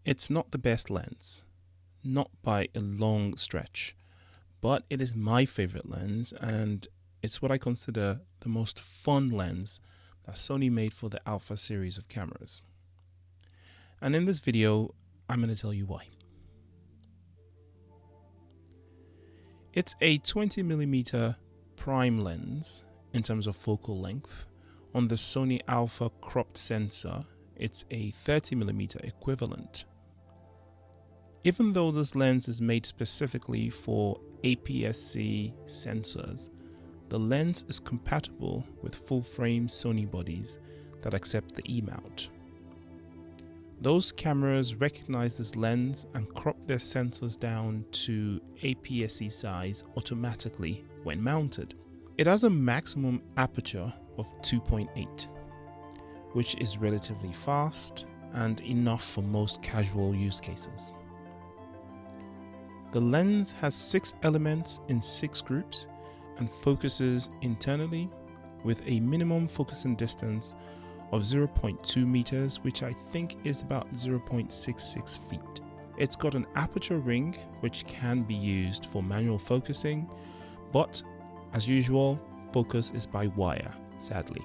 It's not the best lens, not by a long stretch, but it is my favorite lens, and it's what I consider the most fun lens that Sony made for the Alpha series of cameras. And in this video, I'm going to tell you why. It's a 20mm prime lens in terms of focal length. On the Sony Alpha cropped sensor, it's a 30mm equivalent. Even though this lens is made specifically for APS-C sensors, the lens is compatible with full-frame Sony bodies that accept the E mount. Those cameras recognize this lens and crop their sensors down to APS-C size automatically when mounted. It has a maximum aperture of 2.8, which is relatively fast and enough for most casual use cases. The lens has 6 elements in 6 groups and focuses internally with a minimum focusing distance of 0.2 meters, which I think is about 0.66 feet. It's got an aperture ring which can be used for manual focusing, but as usual, focus is by wire, sadly.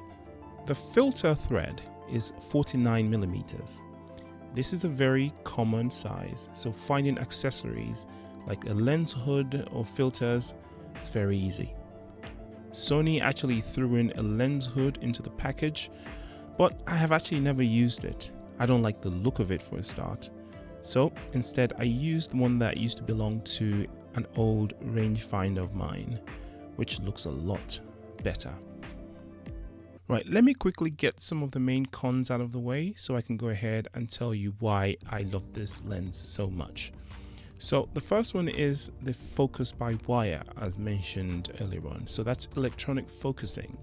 The filter thread is 49mm. This is a very common size, so finding accessories like a lens hood or filters is very easy. Sony actually threw in a lens hood into the package, but I have actually never used it. I don't like the look of it for a start. So instead I used one that used to belong to an old rangefinder of mine, which looks a lot better. Right, let me quickly get some of the main cons out of the way so I can go ahead and tell you why I love this lens so much. So the first one is the focus by wire, as mentioned earlier on. So that's electronic focusing.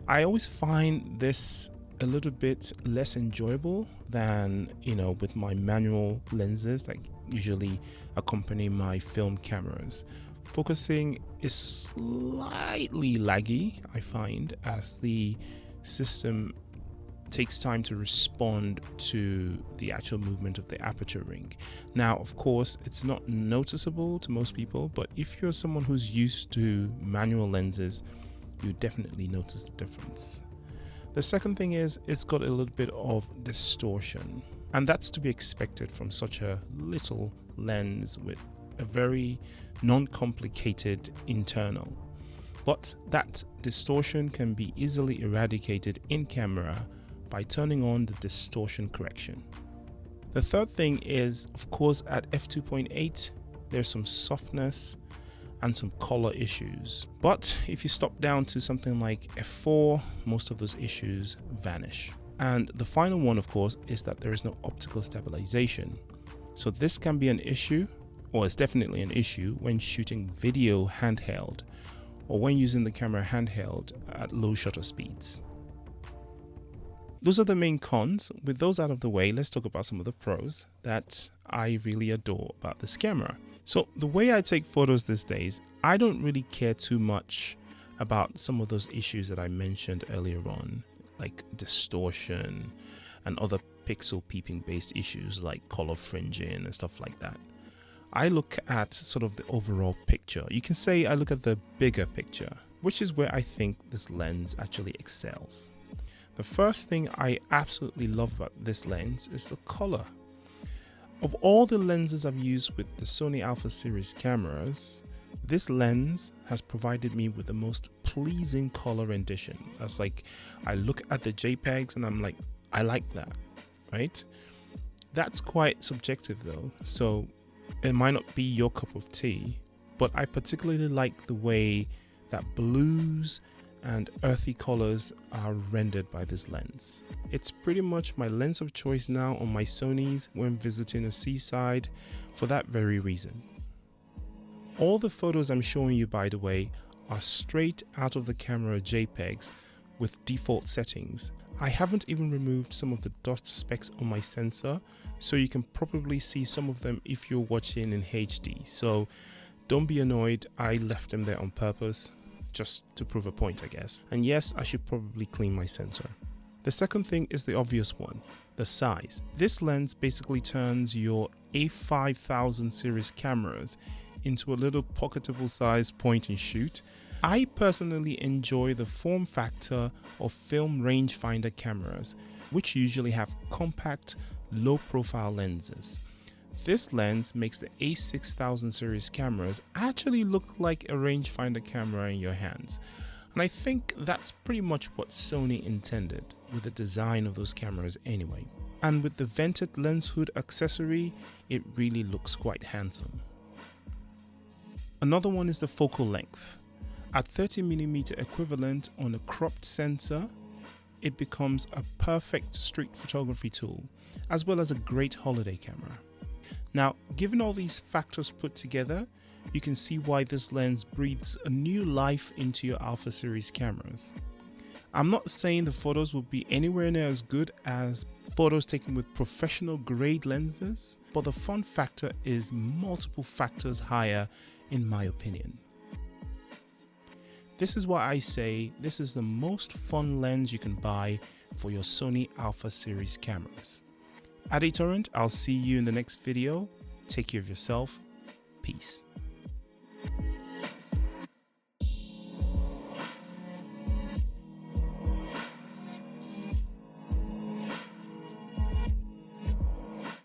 I always find this a little bit less enjoyable than, with my manual lenses that usually accompany my film cameras. Focusing is slightly laggy, I find, as the system takes time to respond to the actual movement of the aperture ring. Now, of course, it's not noticeable to most people, but if you're someone who's used to manual lenses, you definitely notice the difference. The second thing is it's got a little bit of distortion, and that's to be expected from such a little lens with a very non-complicated internal. But that distortion can be easily eradicated in camera by turning on the distortion correction. The third thing is, of course, at f2.8 there's some softness and some color issues, but if you stop down to something like f4, most of those issues vanish. And the final one, of course, is that there is no optical stabilization. So this can be an issue, or it's definitely an issue when shooting video handheld or when using the camera handheld at low shutter speeds. Those are the main cons. With those out of the way, let's talk about some of the pros that I really adore about this camera. So the way I take photos these days, I don't really care too much about some of those issues that I mentioned earlier on, like distortion and other pixel peeping based issues like color fringing and stuff like that. I look at sort of the overall picture. You can say I look at the bigger picture, which is where I think this lens actually excels. The first thing I absolutely love about this lens is the color. Of all the lenses I've used with the Sony Alpha series cameras, this lens has provided me with the most pleasing color rendition. That's like, I look at the JPEGs and I'm like, I like that, right? That's quite subjective though, so it might not be your cup of tea, but I particularly like the way that blues and earthy colors are rendered by this lens. It's pretty much my lens of choice now on my Sonys when visiting a seaside for that very reason. All the photos I'm showing you, by the way, are straight out of the camera JPEGs with default settings. I haven't even removed some of the dust specks on my sensor, so you can probably see some of them if you're watching in HD. So don't be annoyed, I left them there on purpose, just to prove a point, I guess. And yes, I should probably clean my sensor. The second thing is the obvious one, the size. This lens basically turns your A5000 series cameras into a little pocketable size point and shoot. I personally enjoy the form factor of film rangefinder cameras, which usually have compact, low profile lenses. This lens makes the A6000 series cameras actually look like a rangefinder camera in your hands. And I think that's pretty much what Sony intended with the design of those cameras anyway. And with the vented lens hood accessory, it really looks quite handsome. Another one is the focal length. At 30mm equivalent on a cropped sensor, it becomes a perfect street photography tool, as well as a great holiday camera. Now, given all these factors put together, you can see why this lens breathes a new life into your Alpha series cameras. I'm not saying the photos will be anywhere near as good as photos taken with professional grade lenses, but the fun factor is multiple factors higher in my opinion. This is why I say this is the most fun lens you can buy for your Sony Alpha series cameras. Torrent, I'll see you in the next video. Take care of yourself. Peace.